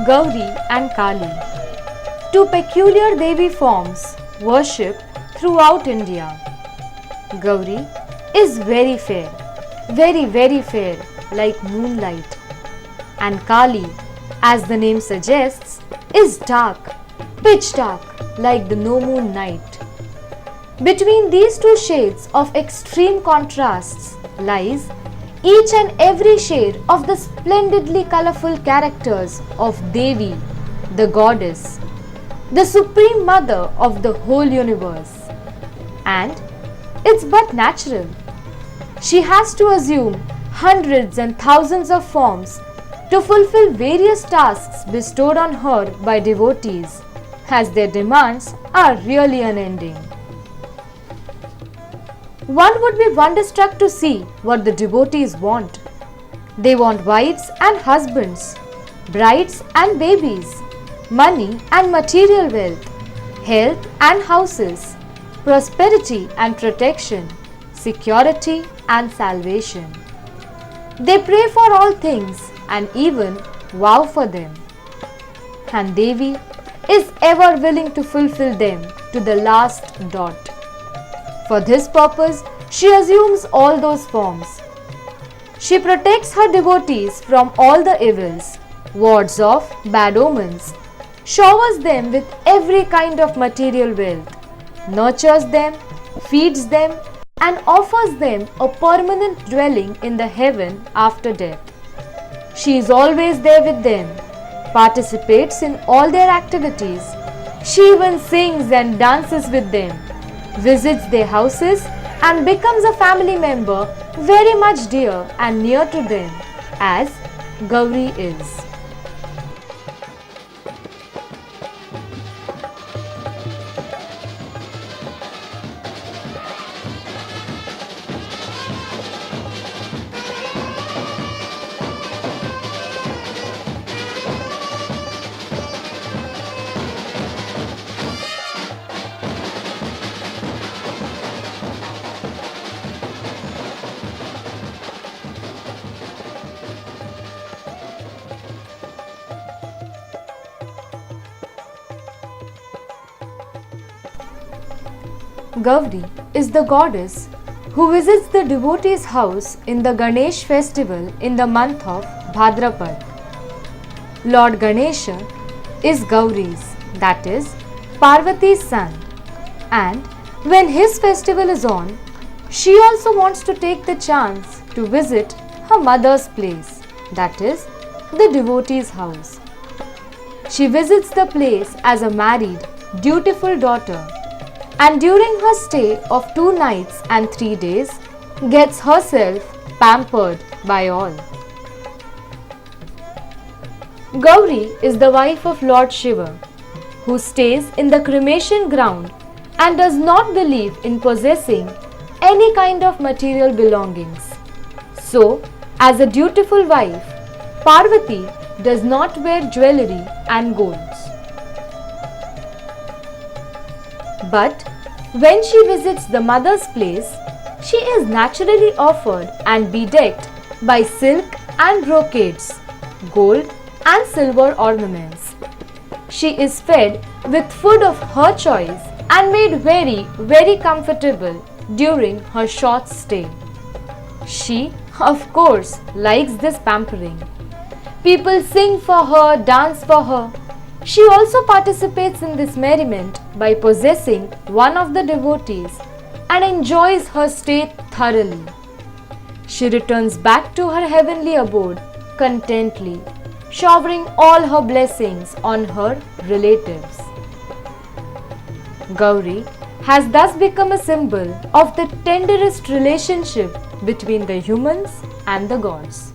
Gauri and Kali, two peculiar Devi forms worshipped throughout India. Gauri is very fair, very fair, like moonlight, and Kali, as the name suggests, is dark, pitch dark, like the no moon night. Between these two shades of extreme contrasts lies each and every shade of the splendidly colorful characters of Devi, the goddess, the supreme mother of the whole universe. And it's but natural. She has to assume hundreds and thousands of forms to fulfill various tasks bestowed on her by devotees, as their demands are really unending. One would be wonderstruck to see what the devotees want. They want wives and husbands, brides and babies, money and material wealth, health and houses, prosperity and protection, security and salvation. They pray for all things and even vow for them. And Devi is ever willing to fulfill them to the last dot. For this purpose, she assumes all those forms. She protects her devotees from all the evils, wards off bad omens, showers them with every kind of material wealth, nurtures them, feeds them, and offers them a permanent dwelling in the heaven after death. She is always there with them, participates in all their activities. She even sings and dances with them, visits their houses, and becomes a family member very much dear and near to them, as Gauri is. Gauri is the goddess who visits the devotee's house in the Ganesh festival in the month of Bhadrapad. Lord Ganesha is Gauri's, that is, Parvati's son, and when his festival is on, she also wants to take the chance to visit her mother's place, that is, the devotee's house. She visits the place as a married, dutiful daughter, and during her stay of 2 nights and 3 days, gets herself pampered by all. Gauri is the wife of Lord Shiva, who stays in the cremation ground and does not believe in possessing any kind of material belongings. So, as a dutiful wife, Parvati does not wear jewellery and golds. But when she visits the mother's place, she is naturally offered and bedecked by silk and brocades, gold and silver ornaments. She is fed with food of her choice and made very comfortable during her short stay. She, of course, likes this pampering. People sing for her, dance for her. She also participates in this merriment by possessing one of the devotees and enjoys her stay thoroughly. She returns back to her heavenly abode contently, showering all her blessings on her relatives. Gauri has thus become a symbol of the tenderest relationship between the humans and the gods.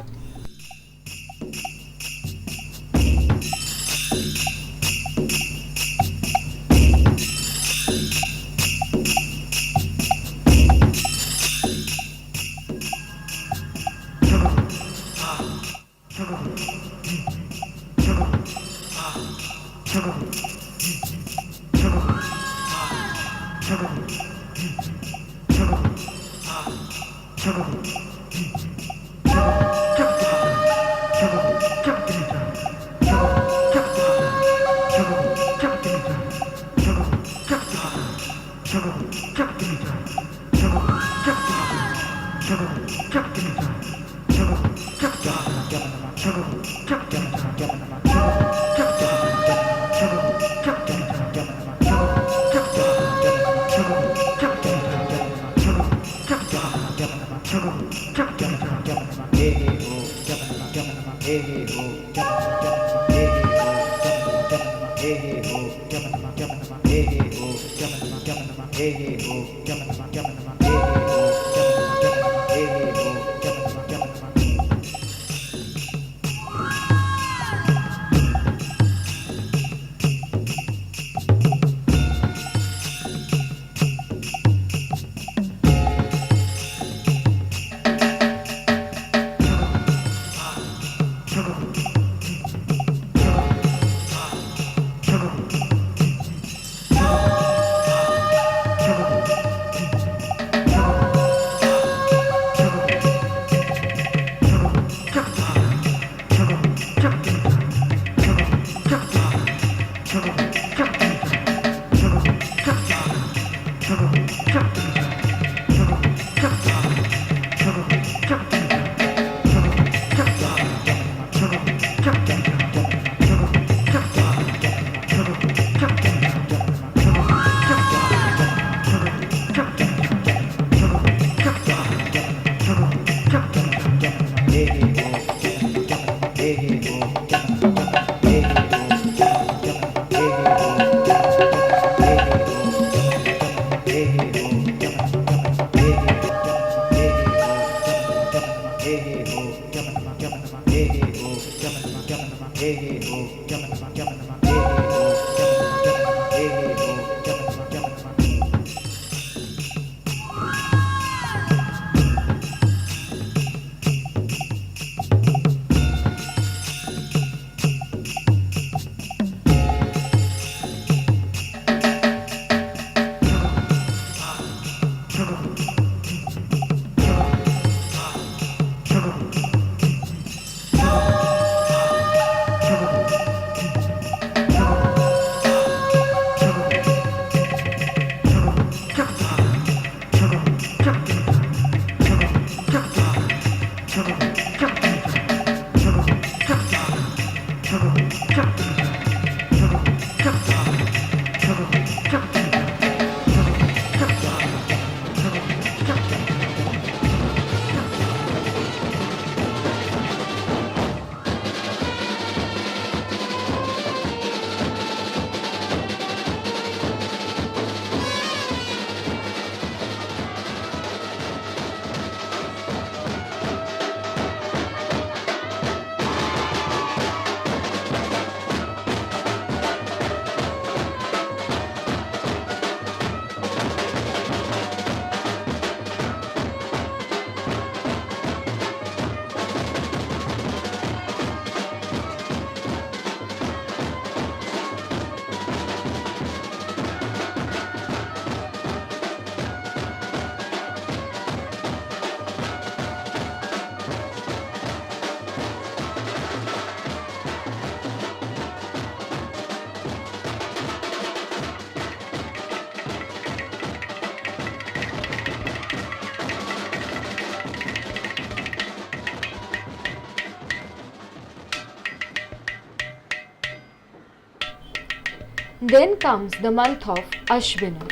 Then comes the month of Ashwina,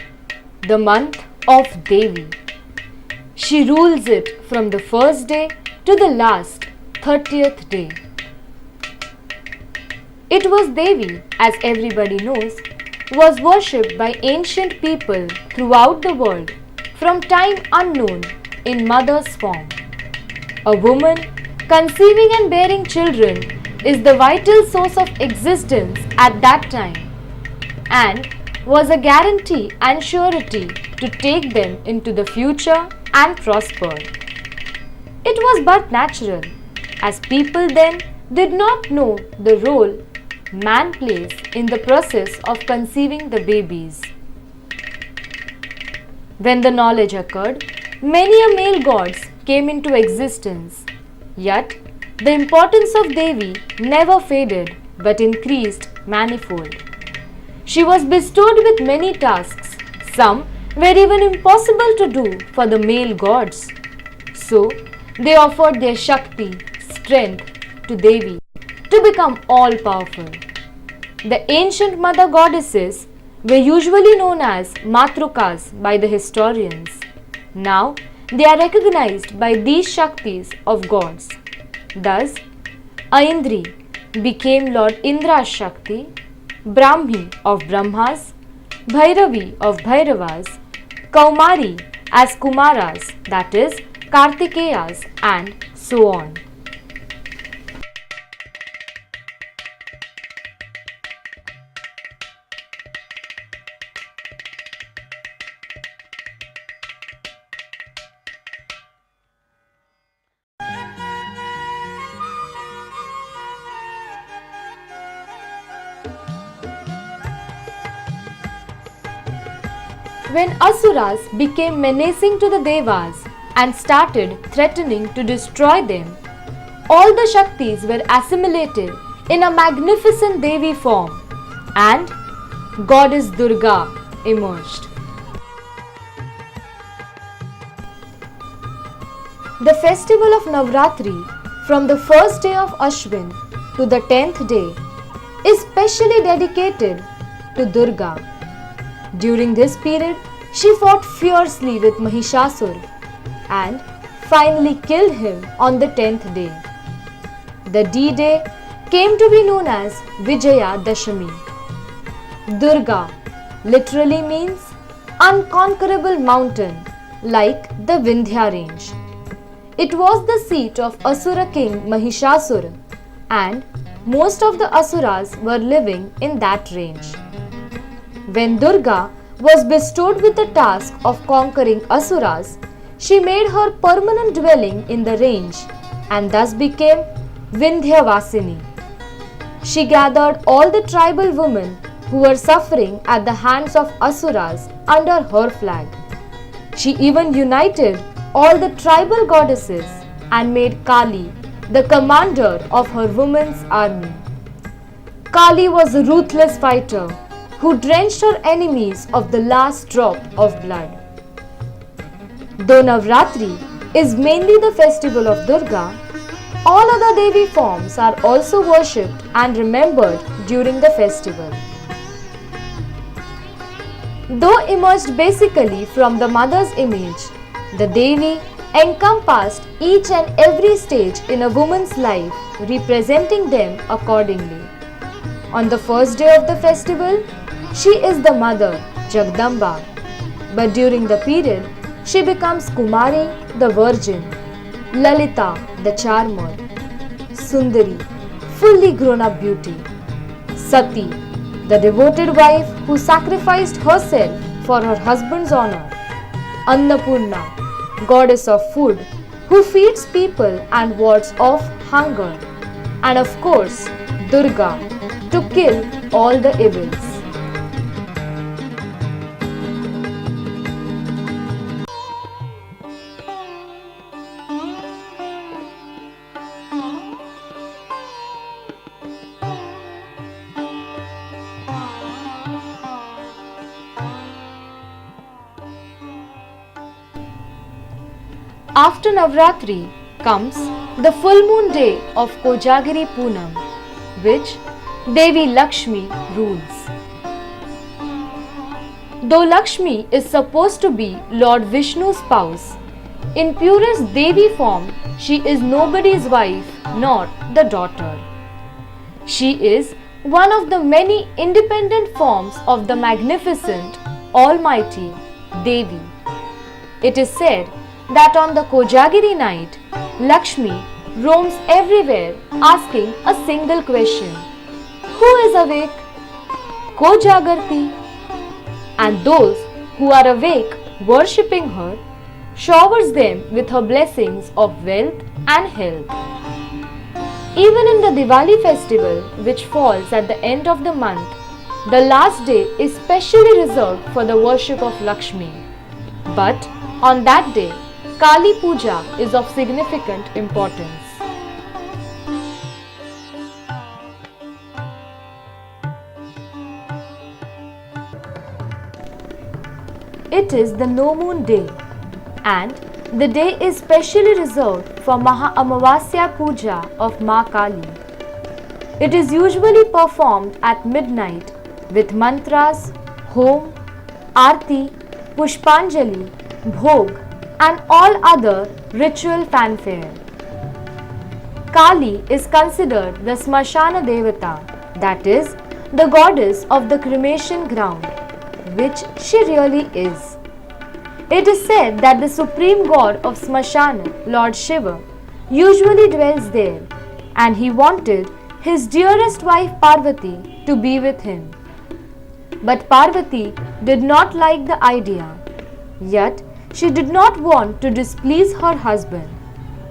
the month of Devi. She rules it from the first day to the last 30th day. It was Devi, as everybody knows, was worshipped by ancient people throughout the world from time unknown in mother's form. A woman conceiving and bearing children is the vital source of existence at that time and was a guarantee and surety to take them into the future and prosper. It was but natural, as people then did not know the role man plays in the process of conceiving the babies. When the knowledge occurred, many a male gods came into existence, yet the importance of Devi never faded but increased manifold. She was bestowed with many tasks, some were even impossible to do for the male gods. So, they offered their Shakti, strength, to Devi to become all powerful. The ancient mother goddesses were usually known as Matrukas by the historians. Now they are recognized by these Shaktis of gods. Thus, Aindri became Lord Indra's Shakti, Brahmi of Brahmas, Bhairavi of Bhairavas, Kaumari as Kumaras, that is, Kartikeyas, and so on. When Asuras became menacing to the Devas and started threatening to destroy them, all the Shaktis were assimilated in a magnificent Devi form and Goddess Durga emerged. The festival of Navratri from the first day of Ashwin to the 10th day is specially dedicated to Durga. During this period, she fought fiercely with Mahishasur and finally killed him on the 10th day. The D-Day came to be known as Vijaya Dashami. Durga literally means unconquerable mountain, like the Vindhya range. It was the seat of Asura king Mahishasur, and most of the Asuras were living in that range. When Durga was bestowed with the task of conquering Asuras, she made her permanent dwelling in the range and thus became Vindhyavasini. She gathered all the tribal women who were suffering at the hands of Asuras under her flag. She even united all the tribal goddesses and made Kali the commander of her women's army. Kali was a ruthless fighter who drenched her enemies of the last drop of blood. Though Navratri is mainly the festival of Durga, all other Devi forms are also worshipped and remembered during the festival. Though emerged basically from the mother's image, the Devi encompassed each and every stage in a woman's life, representing them accordingly. On the first day of the festival, she is the mother, Jagdamba, but during the period, she becomes Kumari, the virgin, Lalita, the charmer, Sundari, fully grown-up beauty, Sati, the devoted wife who sacrificed herself for her husband's honor, Annapurna, goddess of food, who feeds people and wards off hunger, and of course, Durga, to kill all the evils. After Navratri comes the full moon day of Kojagiri Poonam, which Devi Lakshmi rules. Though Lakshmi is supposed to be Lord Vishnu's spouse, in purest Devi form she is nobody's wife nor the daughter. She is one of the many independent forms of the magnificent, almighty Devi. It is said that on the Kojagiri night, Lakshmi roams everywhere asking a single question: who is awake? Ko Jagarti? And those who are awake worshipping her showers them with her blessings of wealth and health. Even in the Diwali festival, which falls at the end of the month, the last day is specially reserved for the worship of Lakshmi. But on that day, Kali Puja is of significant importance. It is the no moon day, and the day is specially reserved for Maha Amavasya Puja of Ma Kali. It is usually performed at midnight with mantras, hom, arti, pushpanjali, bhog and all other ritual fanfare. Kali is considered the Smashana Devata, that is, the goddess of the cremation ground, which she really is. It is said that the supreme god of Smashana, Lord Shiva, usually dwells there, and he wanted his dearest wife Parvati to be with him. But Parvati did not like the idea, yet she did not want to displease her husband.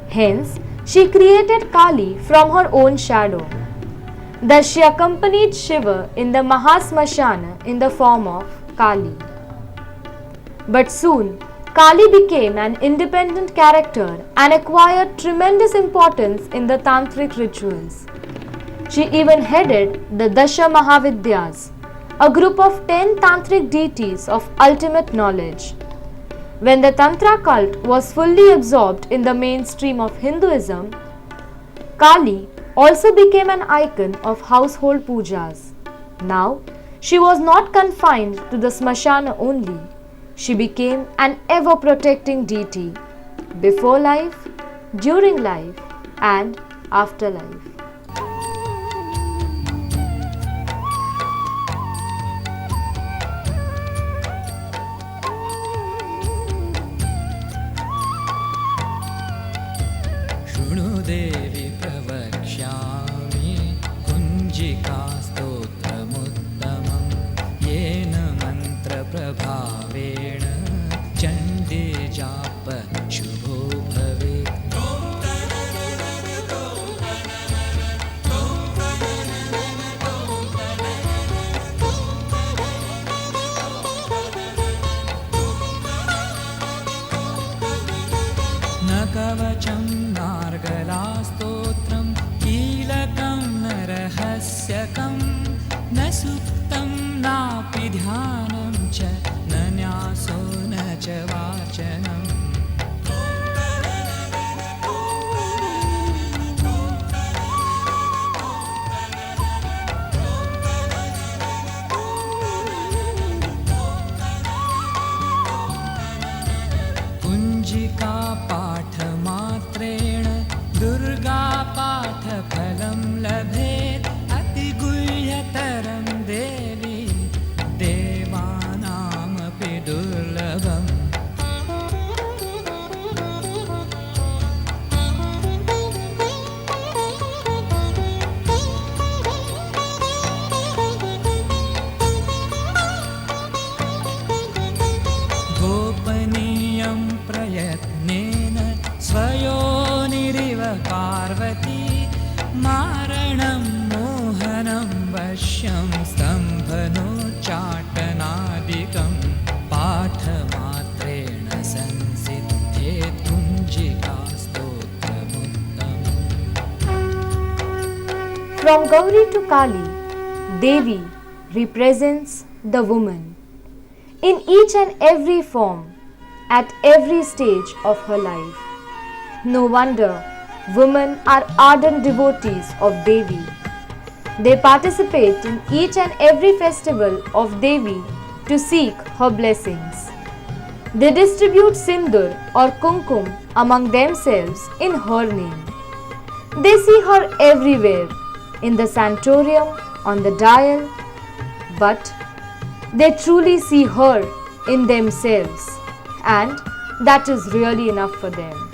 Hence, she created Kali from her own shadow. Thus she accompanied Shiva in the Mahasmashana in the form of Kali. But soon, Kali became an independent character and acquired tremendous importance in the tantric rituals. She even headed the Dasha Mahavidyas, a group of 10 tantric deities of ultimate knowledge. When the Tantra cult was fully absorbed in the mainstream of Hinduism, Kali also became an icon of household pujas. Now, she was not confined to the Smashana only. She became an ever-protecting deity before life, during life, and after life. देवी प्रवक्ष्यामि कुञ्जिका स्तोत्रमुत्तमं येन मन्त्रप्रभावेण चण्डी जाप शुभो भवेत्। न कवचं नार्गलास्तोत्रं कीलकं न रहस्यकं न सुप्तं नापि ध्यानं च न न्यासो न च वाचनम्। कुञ्जिका पाठमात्रेण दुर्गा पाठफलं लभेत् अतिगुह्यतरं देवी देवानामपि दुर्लभम्। गोपनीयं प्रयत्नेन स्वयोनिरिव पार्वती मारणं मोहनं वश्यं स्तम्भनोच्चाटनादिकं पाठमात्रेण संसिद्धेत् कुञ्जिका स्तोत्रमुत्तमम्। From Gauri to Kali, Devi represents the woman in each and every form, at every stage of her life. No wonder women are ardent devotees of Devi. They participate in each and every festival of Devi to seek her blessings. They distribute sindur or kumkum among themselves in her name. They see her everywhere, in the sanatorium, on the dial, but they truly see her in themselves, and that is really enough for them.